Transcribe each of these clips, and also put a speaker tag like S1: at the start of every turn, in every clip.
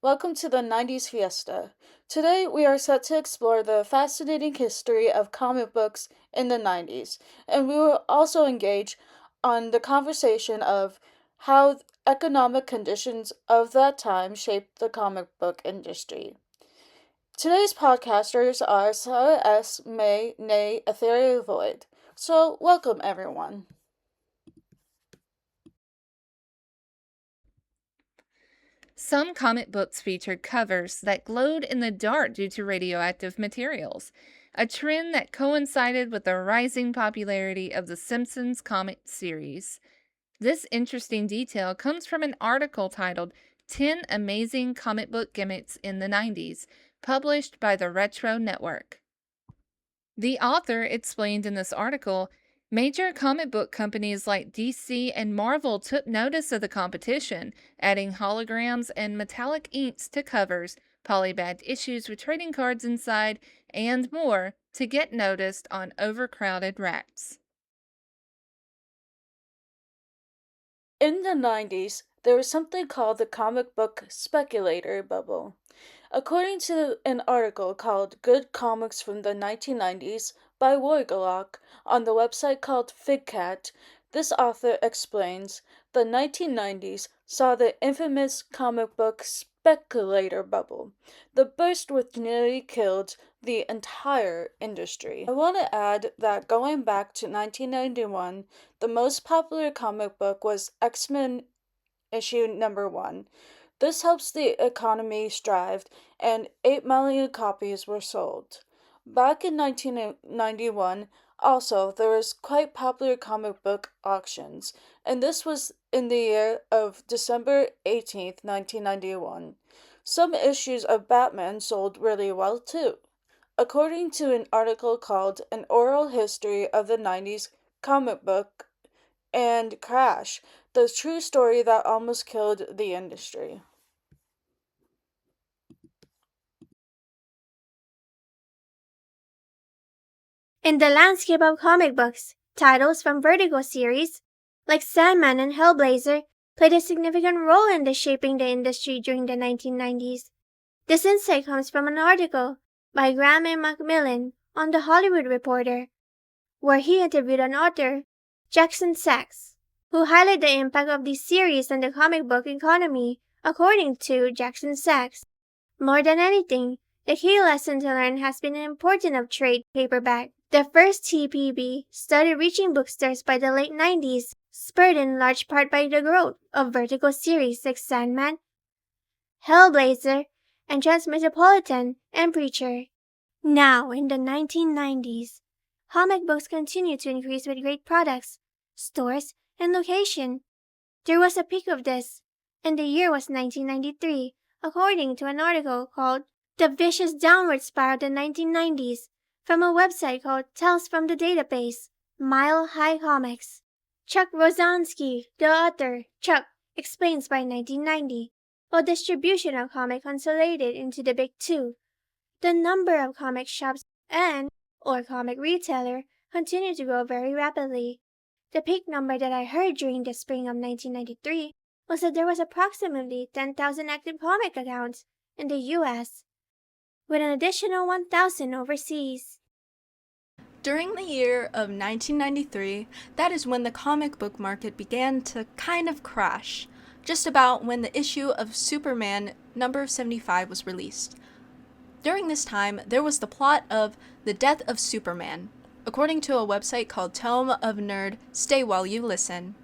S1: Welcome to the 90s Fiesta. Today we are set to explore the fascinating history of comic books in the 90s, and we will also engage on the conversation of how economic conditions of that time shaped the comic book industry. Today's podcasters are Sarah S., May, NAYE, Ethereal Void. So, welcome everyone.
S2: Some comic books featured covers that glowed in the dark due to radioactive materials, a trend that coincided with the rising popularity of the Simpsons comic series. This interesting detail comes from an article titled 10 Amazing Comic Book Gimmicks in the 90s, published by the Retro Network. The author explained in this article, major comic book companies like DC and Marvel took notice of the competition, adding holograms and metallic inks to covers, polybagged issues with trading cards inside, and more to get noticed on overcrowded racks.
S1: In the 90s, there was something called the comic book speculator bubble. According to an article called Good Comics from the 1990s by Wargalock on the website called Figcat, this author explains the 1990s saw the infamous comic book speculator bubble, the burst which nearly killed the entire industry. I want to add that going back to 1991, the most popular comic book was X-Men issue number 1. This helps the economy strive, and 8 million copies were sold. Back in 1991, also, there was quite popular comic book auctions, and this was in the year of December 18th, 1991. Some issues of Batman sold really well too. According to an article called An Oral History of the 90s Comic Book and Crash, the true story that almost killed the industry.
S3: In the landscape of comic books, titles from Vertigo series, like Sandman and Hellblazer, played a significant role in the shaping the industry during the 1990s. This insight comes from an article by Graham A. Macmillan on The Hollywood Reporter, where he interviewed an author, Jackson Sachs, who highlighted the impact of these series on the comic book economy. According to Jackson Sachs, more than anything, the key lesson to learn has been the importance of trade paperback. The first TPB started reaching bookstores by the late 90s, spurred in large part by the growth of Vertigo series like Sandman, Hellblazer, and Transmetropolitan and Preacher. Now, in the 1990s, comic books continued to increase with great products, stores, and location. There was a peak of this, and the year was 1993, according to an article called The Vicious Downward Spiral of the 1990s from a website called Tales from the Database, Mile High Comics. Chuck Rosansky, the author, Chuck, explains by 1990, while distribution of comic consolidated into the big two, the number of comic shops and or comic retailer continued to grow very rapidly. The peak number that I heard during the spring of 1993 was that there was approximately 10,000 active comic accounts in the US, with an additional 1,000 overseas.
S4: During the year of 1993, that is when the comic book market began to kind of crash, just about when the issue of Superman number 75 was released. During this time, there was the plot of The Death of Superman, according to a website called Tome of Nerd. Stay while you listen.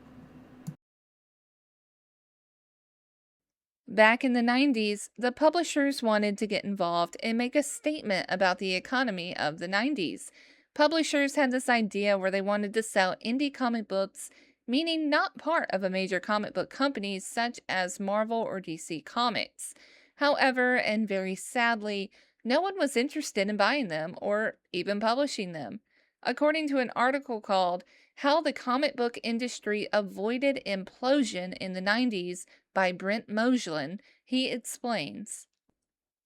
S2: Back in the 90s, the publishers wanted to get involved and make a statement about the economy of the 90s. Publishers had this idea where they wanted to sell indie comic books, meaning not part of a major comic book company such as Marvel or DC Comics. However, and very sadly, no one was interested in buying them or even publishing them. According to an article called How the Comic Book Industry Avoided Implosion in the 90s by Brent Moslin, he explains.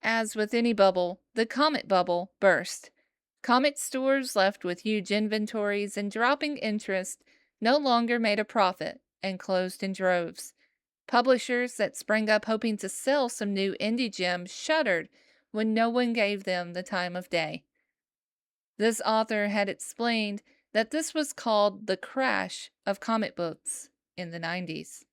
S2: As with any bubble, the comic bubble burst. Comic stores left with huge inventories and dropping interest no longer made a profit and closed in droves. Publishers that sprang up hoping to sell some new indie gems shuddered when no one gave them the time of day. This author had explained that this was called the crash of comic books in the 90s.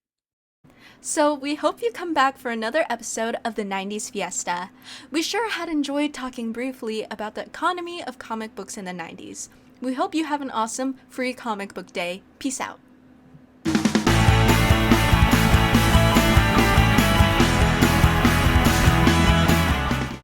S4: So we hope you come back for another episode of the 90s Fiesta. We sure had enjoyed talking briefly about the economy of comic books in the 90s. We hope you have an awesome free comic book day. Peace out.